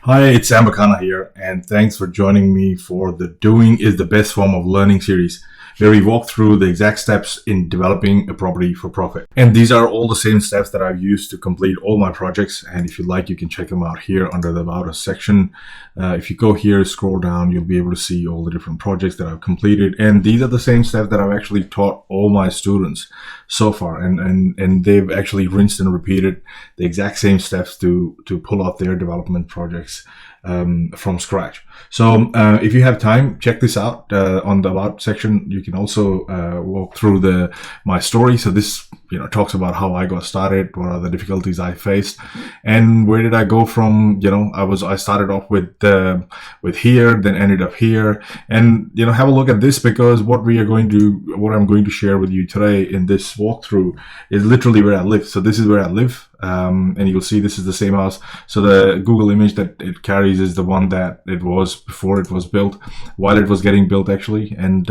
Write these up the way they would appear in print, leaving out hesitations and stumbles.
Hi, it's Amber Khanna here, and thanks for joining me for the Doing is the Best Form of Learning series, where we walk through the exact steps in developing a property for profit. And these are all the same steps that I've used to complete all my projects. And if you like, you can check them out here under the About Us section. If you go here, scroll down, you'll be able to see all the different projects that I've completed. And these are the same steps that I've actually taught all my students so far. And they've actually rinsed and repeated the exact same steps to pull off their development projects from scratch. So if you have time, check this out on the About section. You can also walk through my story. So this talks about how I got started, what are the difficulties I faced, and where did I go from. I started off with here, then ended up here, and have a look at this, because what I'm going to share with you today in this walkthrough is literally where I live. So this is where I live. And you'll see this is the same house. So the Google image that it carries is the one that it was before it was built, while it was getting built actually. And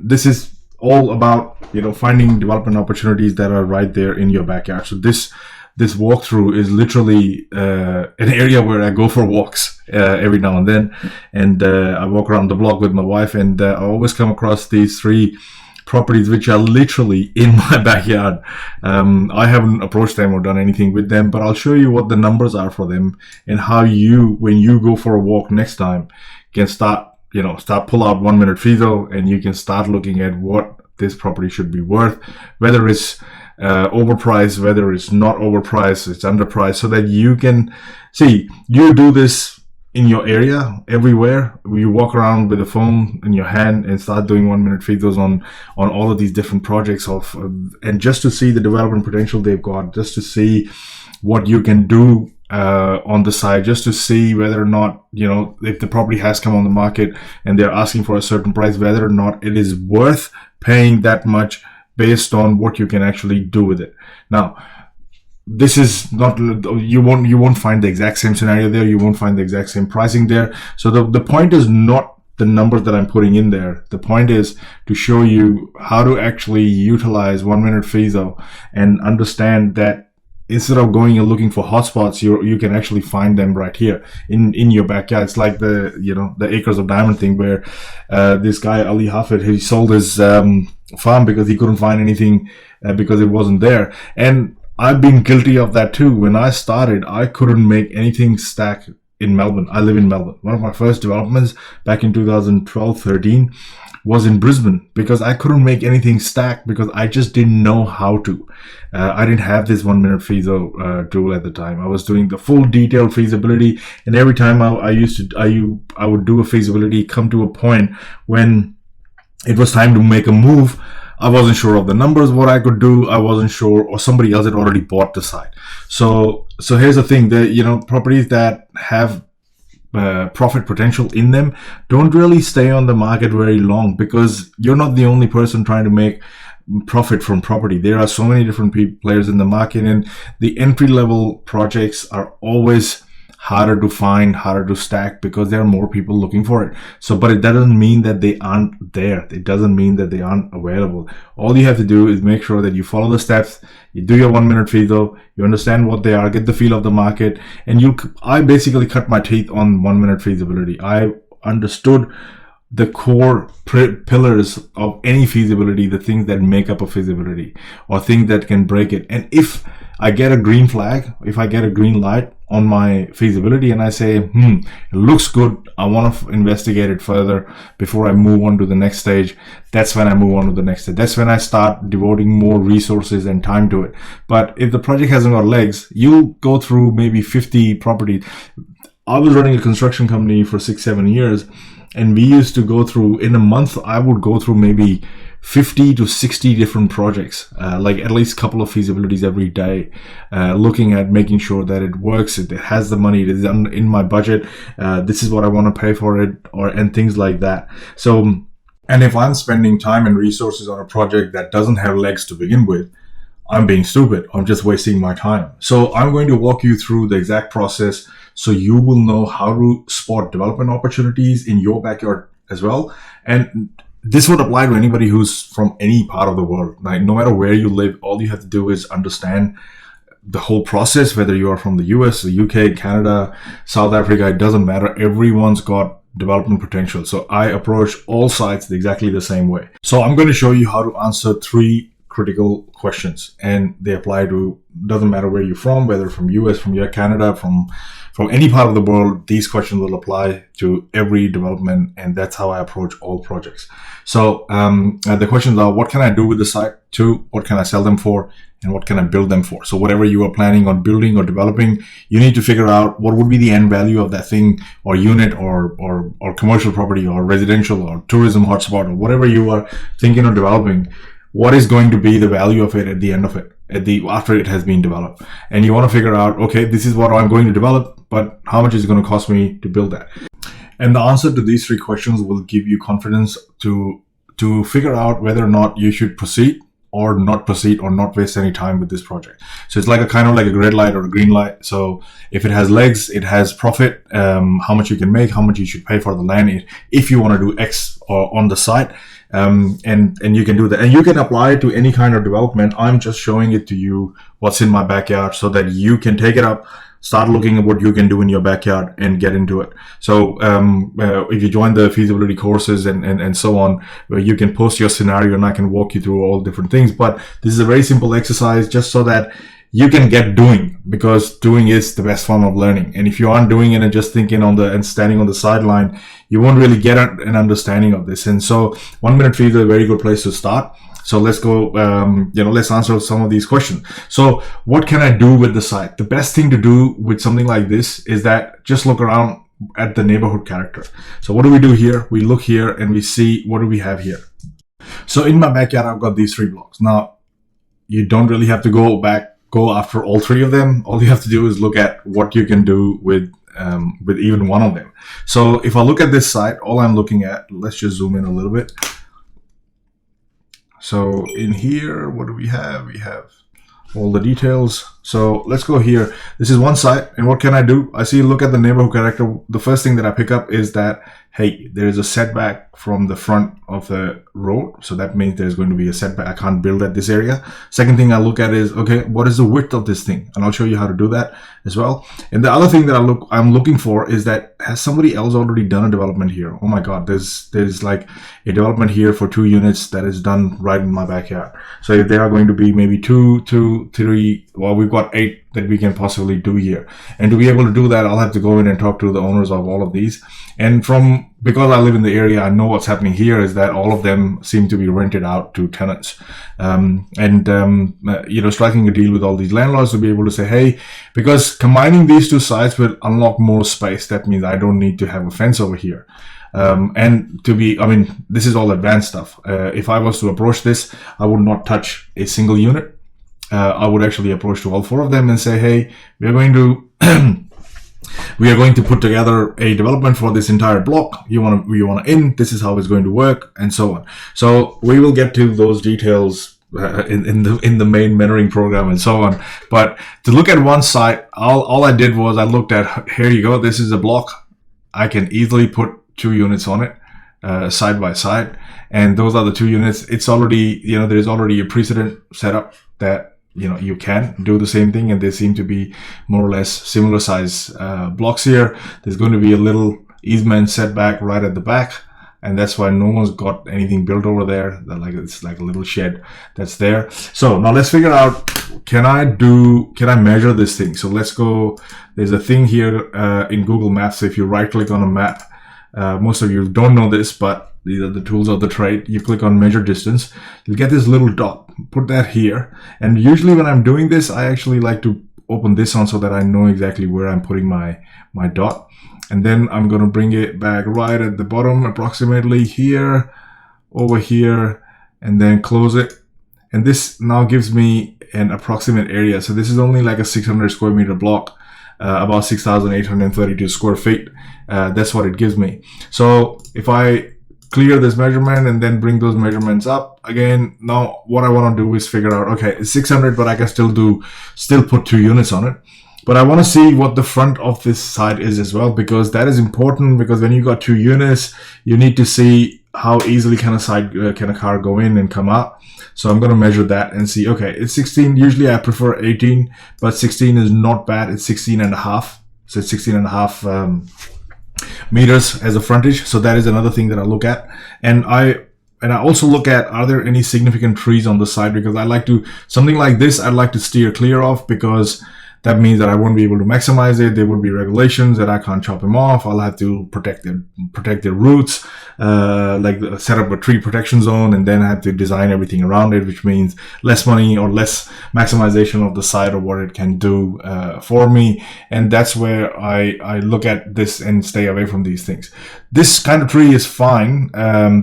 this is all about, finding development opportunities that are right there in your backyard. So this walkthrough is literally an area where I go for walks every now and then. And I walk around the block with my wife, and I always come across these three properties which are literally in my backyard. I haven't approached them or done anything with them, but I'll show you what the numbers are for them, and how when you go for a walk next time, can pull out 1 Minute Feaso, and you can start looking at what this property should be worth, whether it's overpriced, whether it's not overpriced, it's underpriced, so that you can see, you do this in your area, everywhere. You walk around with a phone in your hand and start doing 1 Minute Feasos on all of these different projects and just to see the development potential they've got, just to see what you can do on the side, just to see whether or not, if the property has come on the market and they're asking for a certain price, whether or not it is worth paying that much based on what you can actually do with it. Now, this is not, you won't find the exact same scenario there. You won't find the exact same pricing there. So the point is not the numbers that I'm putting in there. The point is to show you how to actually utilize 1 Minute Feaso and understand that instead of going and looking for hotspots, you can actually find them right here in your backyard. It's like the acres of diamond thing, where this guy Ali Hafid, he sold his farm because he couldn't find anything because it wasn't there. And I've been guilty of that too. When I started, I couldn't make anything stack in Melbourne. I live in Melbourne. One of my first developments back in 2012-13 was in Brisbane, because I couldn't make anything stack because I just didn't know how to. I didn't have this 1 Minute Feaso tool at the time. I was doing the full detailed feasibility, and every time I would do a feasibility, come to a point when it was time to make a move, I wasn't sure of the numbers, what I could do. I wasn't sure, or somebody else had already bought the site. So here's the thing, that properties that have profit potential in them don't really stay on the market very long, because you're not the only person trying to make profit from property. There are so many different players in the market, and the entry level projects are always harder to find, harder to stack, because there are more people looking for it. But it doesn't mean that they aren't there. It doesn't mean that they aren't available. All you have to do is make sure that you follow the steps, you do your 1 Minute Feaso, you understand what they are, get the feel of the market, and I basically cut my teeth on 1 Minute Feasibility. I understood the core pillars of any feasibility, the things that make up a feasibility, or things that can break it. And if I get a green flag, if I get a green light on my feasibility and I say, it looks good, I want to investigate it further before I move on to the next stage, that's when I move on to the next stage. That's when I start devoting more resources and time to it. But if the project hasn't got legs, you'll go through maybe 50 properties. I was running a construction company for 6-7 years, and we used to go through, in a month, I would go through maybe 50 to 60 different projects, like at least a couple of feasibilities every day, looking at making sure that it works, it has the money, it is in my budget, this is what I want to pay for it, and things like that. So, and if I'm spending time and resources on a project that doesn't have legs to begin with, I'm being stupid. I'm just wasting my time. So I'm going to walk you through the exact process so you will know how to spot development opportunities in your backyard as well. And this would apply to anybody who's from any part of the world. Like, no matter where you live, all you have to do is understand the whole process, whether you are from the US, the UK, Canada, South Africa, it doesn't matter. Everyone's got development potential. So I approach all sites exactly the same way. So I'm going to show you how to answer 3 critical questions, and they apply to, doesn't matter where you're from, whether from US, from your Canada, from any part of the world. These questions will apply to every development, and that's how I approach all projects. So the questions are, what can I do with the site? 2, what can I sell them for? And what can I build them for? So whatever you are planning on building or developing, you need to figure out what would be the end value of that thing, or unit, or commercial property, or residential, or tourism hotspot, or whatever you are thinking of developing. What is going to be the value of it at the end of it, after it has been developed? And you want to figure out, okay, this is what I'm going to develop, but how much is it going to cost me to build that? And the answer to these 3 questions will give you confidence to figure out whether or not you should proceed or not proceed, or not waste any time with this project. So it's like a kind of like a red light or a green light. So if it has legs, it has profit, how much you can make, how much you should pay for the land, if you want to do X or on the site. And you can do that, and you can apply it to any kind of development. I'm just showing it to you what's in my backyard, so that you can take it up, start looking at what you can do in your backyard, and get into it. So if you join the feasibility courses and so on, where you can post your scenario and I can walk you through all different things. But this is a very simple exercise, just so that you can get doing, because doing is the best form of learning. And if you aren't doing it and just thinking and standing on the sideline, you won't really get an understanding of this. And so 1 Minute Feaso is a very good place to start. So let's go, let's answer some of these questions. So what can I do with the site? The best thing to do with something like this is that just look around at the neighborhood character. So what do we do here? We look here and we see, what do we have here? So in my backyard, I've got these 3 blocks. Now, you don't really have to go after all 3 of them. All you have to do is look at what you can do with even one of them. So if I look at this site, all I'm looking at, let's just zoom in a little bit. So in here, what do we have? We have all the details. So let's go here. This is one site, and what can I do? I see, look at the neighborhood character. The first thing that I pick up is that, hey, there is a setback from the front of the road. So that means there's going to be a setback. I can't build at this area. Second thing I look at is, okay, what is the width of this thing? And I'll show you how to do that as well. And the other thing that I'm looking for is that, has somebody else already done a development here? Oh my God, there's like a development here for 2 units that is done right in my backyard. So if there are going to be maybe 2, 3, well, we've got 8 that we can possibly do here. And to be able to do that, I'll have to go in and talk to the owners of all of these. And because I live in the area, I know what's happening here is that all of them seem to be rented out to tenants. Striking a deal with all these landlords to be able to say, hey, because combining these 2 sites will unlock more space. That means I don't need to have a fence over here. This is all advanced stuff. If I was to approach this, I would not touch a single unit. I would actually approach to all 4 of them and say, hey, we are going to put together a development for this entire block. You want to in, this is how it's going to work, and so on. So we will get to those details in the main mentoring program and so on. But to look at one site, all I did was I looked at, here you go, this is a block. I can easily put 2 units on it, side by side. And those are the 2 units. It's already, there's already a precedent set up that, you can do the same thing, and they seem to be more or less similar size blocks here. There's going to be a little easement setback right at the back, and that's why no one's got anything built over there. It's like a little shed that's there. So now let's figure out, can I measure this thing? So let's go, there's a thing here in Google Maps. If you right click on a map, most of you don't know this, but these are the tools of the trade. You click on measure distance, you'll get this little dot. Put that here. And usually when I'm doing this, I actually like to open this on so that I know exactly where I'm putting my dot. And then I'm going to bring it back right at the bottom, approximately here, over here, and then close it. And this now gives me an approximate area. So this is only like a 600 square meter block, about 6,832 square feet. That's what it gives me. So if I clear this measurement and then bring those measurements up again, now what I want to do is figure out, okay, it's 600, but I can still put 2 units on it. But I want to see what the front of this side is as well, because that is important, because when you got 2 units, you need to see how easily can a car go in and come out. So I'm going to measure that and see, okay, it's 16. Usually I prefer 18, but 16 is not bad. It's 16 and a half. So it's 16 and a half meters as a frontage. So that is another thing that I look at. And I also look at, are there any significant trees on the side? Because I like to, something like this, I'd like to steer clear of, because that means that I won't be able to maximize it. There will be regulations that I can't chop them off. I'll have to protect their roots, like set up a tree protection zone, and then I have to design everything around it, which means less money or less maximization of the site or what it can do for me. And that's where I look at this and stay away from these things. This kind of tree is fine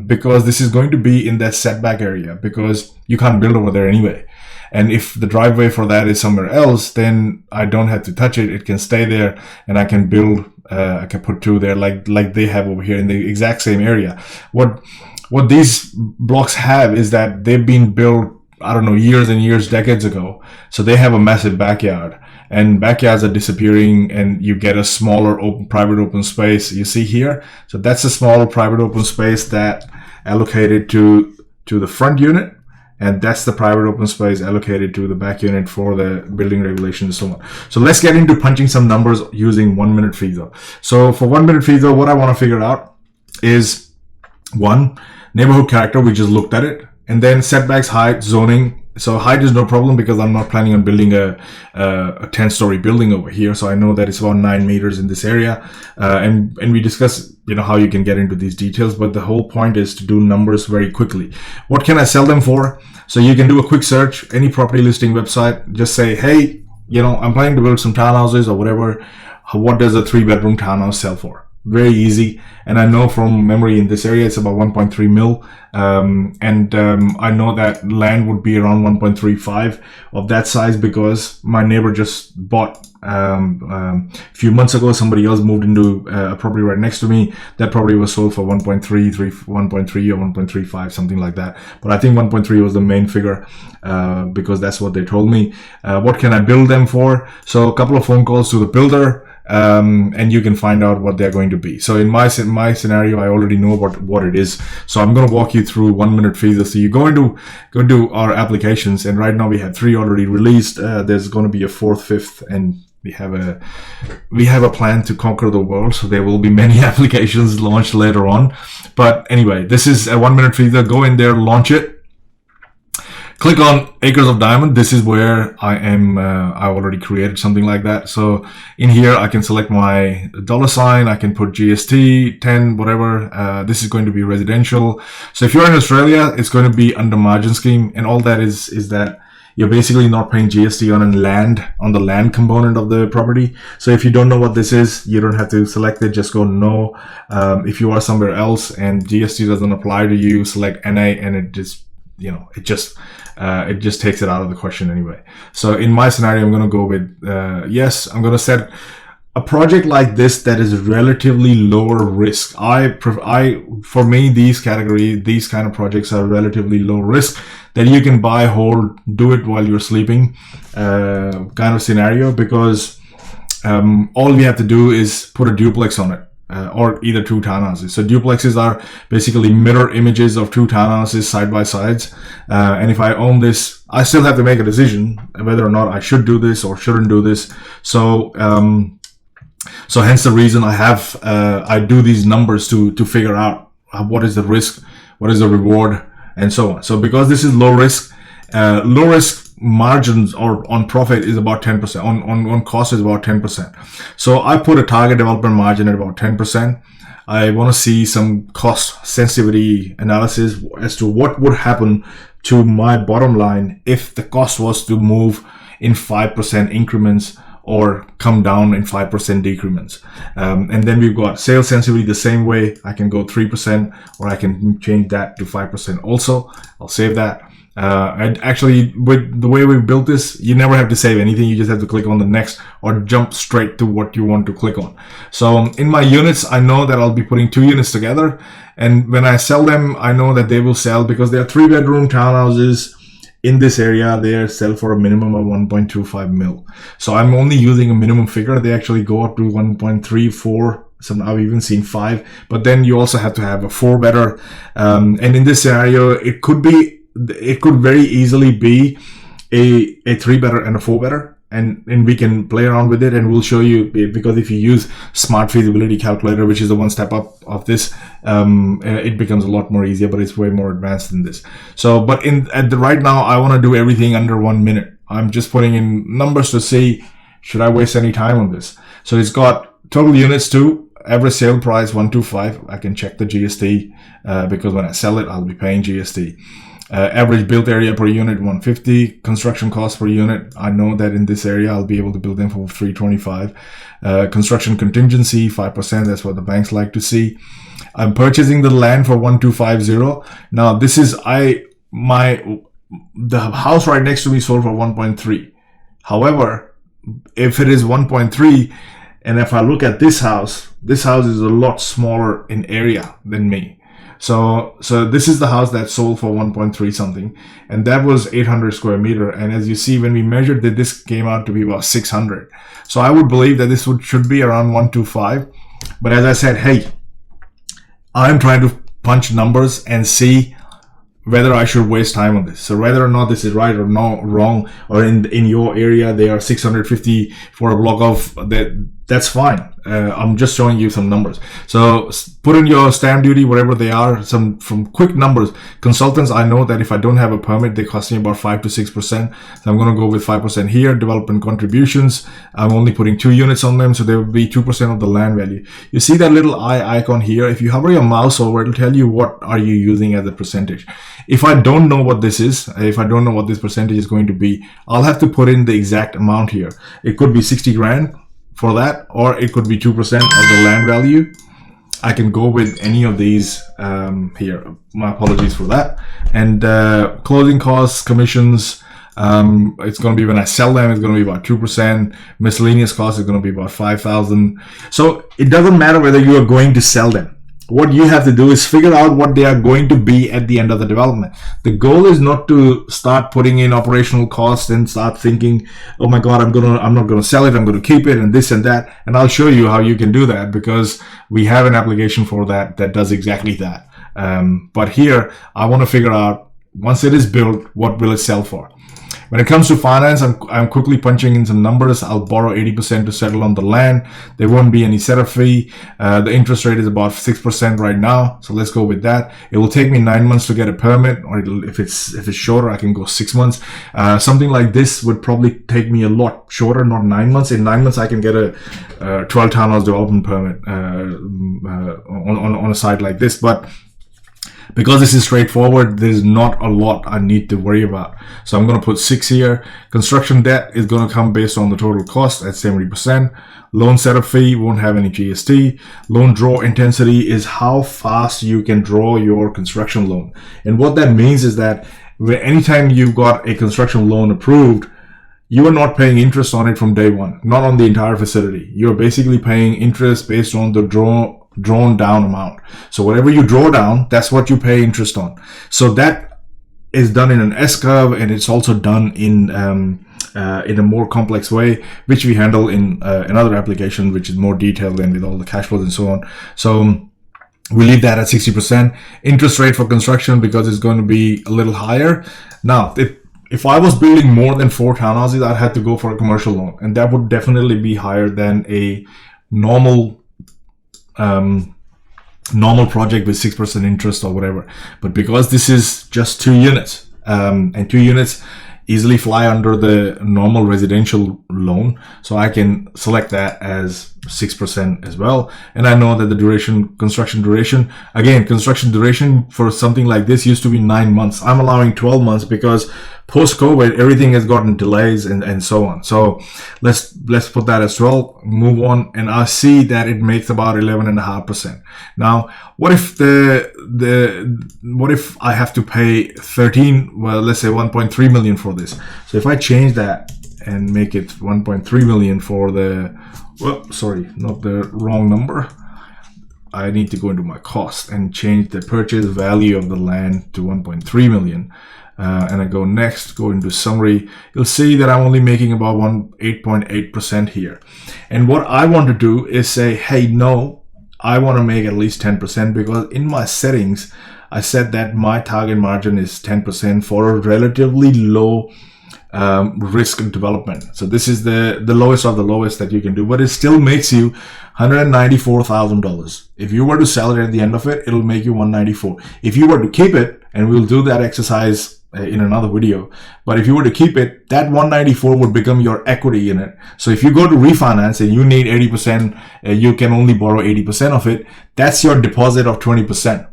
because this is going to be in that setback area, because you can't build over there anyway. And if the driveway for that is somewhere else, then I don't have to touch it. It can stay there, and I can build. I can put 2 there, like they have over here in the exact same area. What these blocks have is that they've been built, I don't know, years and years, decades ago. So they have a massive backyard, and backyards are disappearing, and you get a smaller private open space. You see here, so that's a small private open space that allocated to the front unit. And that's the private open space allocated to the back unit for the building regulations and so on. So let's get into punching some numbers using 1 minute Feaso. So for 1 minute Feaso, what I want to figure out is, 1, neighborhood character. We just looked at it. And then setbacks, height, zoning. So height is no problem, because I'm not planning on building a 10-story building over here. So I know that it's about 9 meters in this area. And we discuss, how you can get into these details. But the whole point is to do numbers very quickly. What can I sell them for? So you can do a quick search, any property listing website. Just say, hey, I'm planning to build some townhouses or whatever. What does a 3-bedroom townhouse sell for? Very easy. And I know from memory in this area, it's about 1.3 mil. I know that land would be around 1.35 of that size, because my neighbor just bought a few months ago. Somebody else moved into a property right next to me. That property was sold for 1.3 or 1.35, something like that. But I think 1.3 was the main figure, because that's what they told me. What can I build them for? So a couple of phone calls to the builder. And you can find out what they're going to be. So in my scenario, I already know what it is. So I'm going to walk you through 1 minute Feaso. So you go into our applications, and right now we have 3 already released. There's going to be a 4th, 5th, and we have a plan to conquer the world. So there will be many applications launched later on. But anyway, this is a 1 minute Feaso. Go in there, launch it. Click on Acres of Diamond. This is where I am. I already created something like that. So in here, I can select my $sign. I can put GST, 10, whatever. This is going to be residential. So if you're in Australia, it's going to be under margin scheme. And all that is that you're basically not paying GST on the land component of the property. So if you don't know what this is, you don't have to select it. Just go no. If you are somewhere else and GST doesn't apply to you, select NA, and it just takes it out of the question anyway. So in my scenario, I'm going to go with yes. I'm going to set a project like this that is relatively lower risk. For me, these kind of projects are relatively low risk, that you can buy, hold, do it while you're sleeping, kind of scenario, because all we have to do is put a duplex on it. Or either 2 townhouses. So duplexes are basically mirror images of 2 townhouses side by sides. And if I own this, I still have to make a decision whether or not I should do this or shouldn't do this. So hence the reason I do these numbers to figure out what is the risk, what is the reward, and so on. So because this is low risk margins or on profit is about 10%, on cost is about 10%. So I put a target development margin at about 10%. I want to see some cost sensitivity analysis as to what would happen to my bottom line if the cost was to move in 5% increments or come down in 5% decrements. And then we've got sales sensitivity the same way. I can go 3%, or I can change that to 5% also. I'll save that. And actually, with the way we built this, you never have to save anything. You just have to click on the next or jump straight to what you want to click on. So in my units, I know that I'll be putting 2 units together. And when I sell them, I know that they will sell because they are 3-bedroom townhouses in this area, they sell for a minimum of 1.25 mil. So I'm only using a minimum figure. They actually go up to 1.34. Some I've even seen 5, but then you also have to have a 4-bedder. And in this scenario, it could very easily be a 3-bedder and a 4-bedder. And we can play around with it, and we'll show you, because if you use Smart Feasibility Calculator, which is the one step up of this, it becomes a lot more easier, but it's way more advanced than this. So, but right now, I want to do everything under 1 minute. I'm just putting in numbers to see, should I waste any time on this? So it's got total units 2, average sale price 125. I can check the GST, because when I sell it, I'll be paying GST. Average built area per unit 150. Construction cost per unit, I know that in this area I'll be able to build them for 325. Construction contingency 5%, that's what the banks like to see. I'm purchasing the land for 1250. Now this is the house right next to me sold for 1.3. However, if it is 1.3, and if I look at this house is a lot smaller in area than me. So this is the house that sold for 1.3 something, and that was 800 square meter. And as you see, when we measured that, this came out to be about 600. So I would believe that this should be around 125. But as I said, hey, I'm trying to punch numbers and see whether I should waste time on this. So whether or not this is right or not wrong, or in your area they are 650 for a block of that, that's fine. I'm just showing you some numbers. So put in your stamp duty, whatever they are, from quick numbers. Consultants, I know that if I don't have a permit, they cost me about 5 to 6%. So I'm going to go with 5% here. Development contributions, I'm only putting 2 units on them, so there will be 2% of the land value. You see that little eye icon here? If you hover your mouse over, it'll tell you what are you using as a percentage. If I don't know what this is, if I don't know what this percentage is going to be, I'll have to put in the exact amount here. It could be 60 grand for that, or it could be 2% of the land value. I can go with any of these here. My apologies for that. And closing costs, commissions, it's going to be, when I sell them, it's going to be about 2%. Miscellaneous costs is going to be about 5,000. So it doesn't matter whether you are going to sell them. What you have to do is figure out what they are going to be at the end of the development. The goal is not to start putting in operational costs and start thinking, oh my God, I'm not gonna sell it, I'm gonna keep it, and this and that. And I'll show you how you can do that, because we have an application for that does exactly that. But here, I want to figure out, once it is built, what will it sell for? When it comes to finance, I'm quickly punching in some numbers. I'll borrow 80% to settle on the land. There won't be any setup fee. The interest rate is about 6% right now. So let's go with that. It will take me 9 months to get a permit, or if it's shorter, I can go 6 months. Something like this would probably take me a lot shorter, not 9 months. In 9 months, I can get a 12 townhouse development permit on a site like this. But because this is straightforward, there's not a lot I need to worry about. So I'm going to put 6 here. Construction debt is going to come based on the total cost at 70%. Loan setup fee won't have any GST. Loan draw intensity is how fast you can draw your construction loan. And what that means is that anytime you've got a construction loan approved, you are not paying interest on it from day one, not on the entire facility. You're basically paying interest based on the drawn down amount. So whatever you draw down, that's what you pay interest on. So that is done in an S curve, and it's also done in a more complex way, which we handle in another application, which is more detailed and with all the cash flows and so on. So we leave that at 60%. Interest rate for construction, because it's going to be a little higher. Now, if I was building more than 4 townhouses, I'd have to go for a commercial loan, and that would definitely be higher than a normal project with 6% interest or whatever. But because this is just 2 units, and 2 units easily fly under the normal residential loan, so I can select that as 6% as well. And I know that the construction duration for something like this used to be 9 months. I'm allowing 12 months because post-COVID, everything has gotten delays and so on. So let's put that as 12, move on, and I see that it makes about 11.5%. Now, what if what if I have to pay 13, well, let's say 1.3 million for this? So if I change that and make it 1.3 million for the, well, sorry, not the wrong number. I need to go into my cost and change the purchase value of the land to 1.3 million. and I go next, go into summary, you'll see that I'm only making about 8.8% here. And what I want to do is say, hey, no, I want to make at least 10%, because in my settings, I said that my target margin is 10% for a relatively low risk of development. So this is the lowest of the lowest that you can do, but it still makes you $194,000. If you were to sell it at the end of it, it'll make you 194. If you were to keep it, and we'll do that exercise in another video, but if you were to keep it, that 194 would become your equity in it. So if you go to refinance and you need 80%, you can only borrow 80% of it. That's your deposit of 20%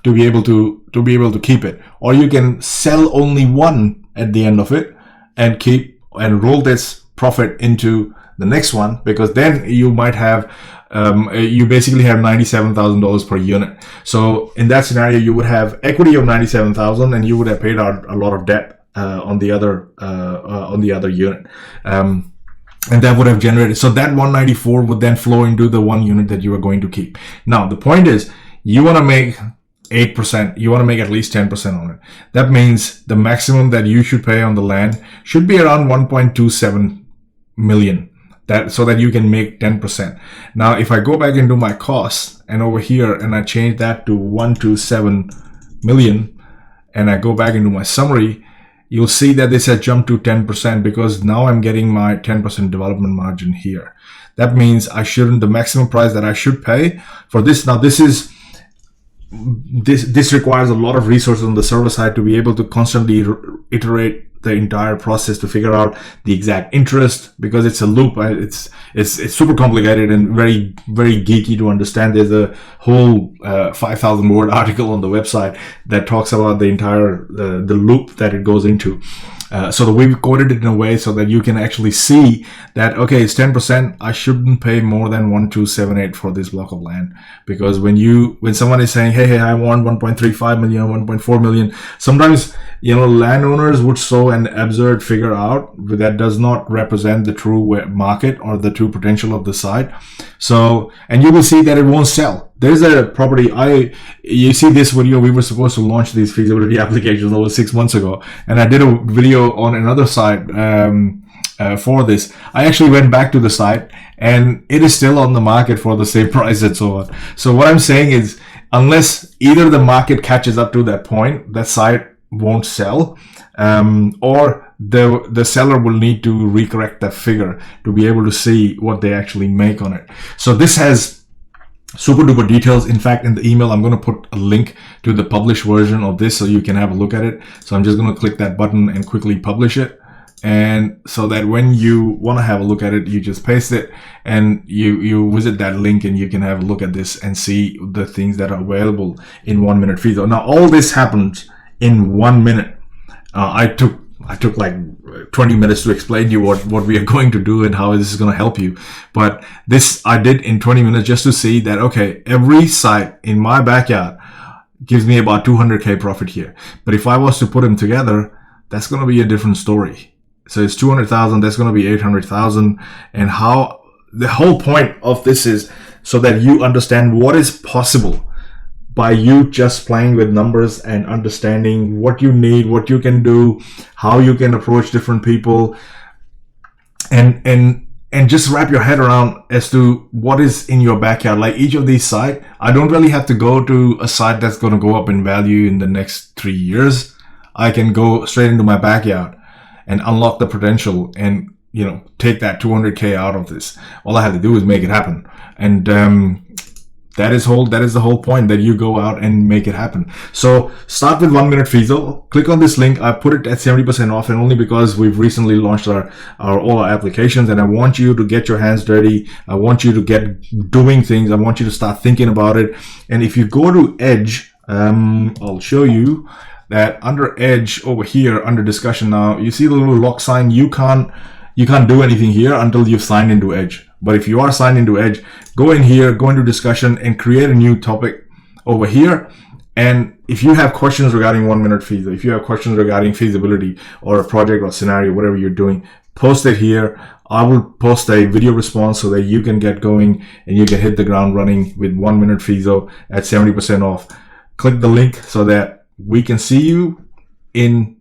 to be able to keep it. Or you can sell only one at the end of it and keep and roll this profit into the next one, because then you might have you basically have $97,000 per unit. So in that scenario, you would have equity of $97,000, and you would have paid out a lot of debt on the other unit, and that would have generated. So that 194 would then flow into the one unit that you are going to keep. Now the point is, you want to make 8%. You want to make at least 10% on it. That means the maximum that you should pay on the land should be around 1.27 million. So that you can make 10%. Now, if I go back into my costs and over here and I change that to 127 million and I go back into my summary, you'll see that this has jumped to 10%, because now I'm getting my 10% development margin here. That means the maximum price that I should pay for this. Now, this requires a lot of resources on the server side to be able to constantly iterate the entire process to figure out the exact interest, because it's a loop. It's super complicated and very, very geeky to understand. There's a whole 5,000 word article on the website that talks about the entire the loop that it goes into. So we've coded it in a way so that you can actually see that, okay, it's 10%. I shouldn't pay more than 1,278 for this block of land, because when someone is saying, hey, I want 1.35 million, 1.4 million, sometimes, landowners would throw an absurd figure out that does not represent the true market or the true potential of the site. So, and you will see that it won't sell. There's a property, you see this video, we were supposed to launch these feasibility applications over 6 months ago, and I did a video on another site for this. I actually went back to the site, and it is still on the market for the same price and so on. So what I'm saying is, unless either the market catches up to that point, that site won't sell, or the seller will need to recorrect that figure to be able to see what they actually make on it. So this has super duper details. In fact, in the email, I'm going to put a link to the published version of this so you can have a look at it. So I'm just going to click that button and quickly publish it. And so that when you want to have a look at it, you just paste it and you visit that link and you can have a look at this and see the things that are available in 1 Minute Feaso. Now, all this happens in 1 minute. I took like 20 minutes to explain to you what we are going to do and how this is going to help you. But this I did in 20 minutes just to see that, okay, every site in my backyard gives me about 200K profit here. But if I was to put them together, that's going to be a different story. So it's 200,000, that's going to be 800,000. And how the whole point of this is so that you understand what is possible by you just playing with numbers and understanding what you need, what you can do, how you can approach different people, and just wrap your head around as to what is in your backyard. Like each of these sites, I don't really have to go to a site that's going to go up in value in the next 3 years. I can go straight into my backyard and unlock the potential and, take that 200K out of this. All I have to do is make it happen. And, that is the whole point, that you go out and make it happen. So start with 1 Minute Feaso. Click on this link. I put it at 70% off, and only because we've recently launched all our applications, and I want you to get your hands dirty. I want you to get doing things. I want you to start thinking about it. And if you go to Edge, I'll show you that under Edge over here under discussion now, you see the little lock sign. You can't do anything here until you've signed into Edge. But if you are signed into Edge, go in here, go into discussion and create a new topic over here. And if you have questions regarding 1 Minute Feaso, if you have questions regarding feasibility or a project or scenario, whatever you're doing, post it here. I will post a video response so that you can get going and you can hit the ground running with 1 Minute Feaso at 70% off. Click the link so that we can see you in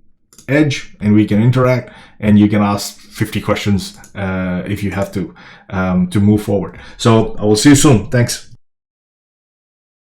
Edge, and we can interact, and you can ask 50 questions if you have to move forward. So I will see you soon. Thanks.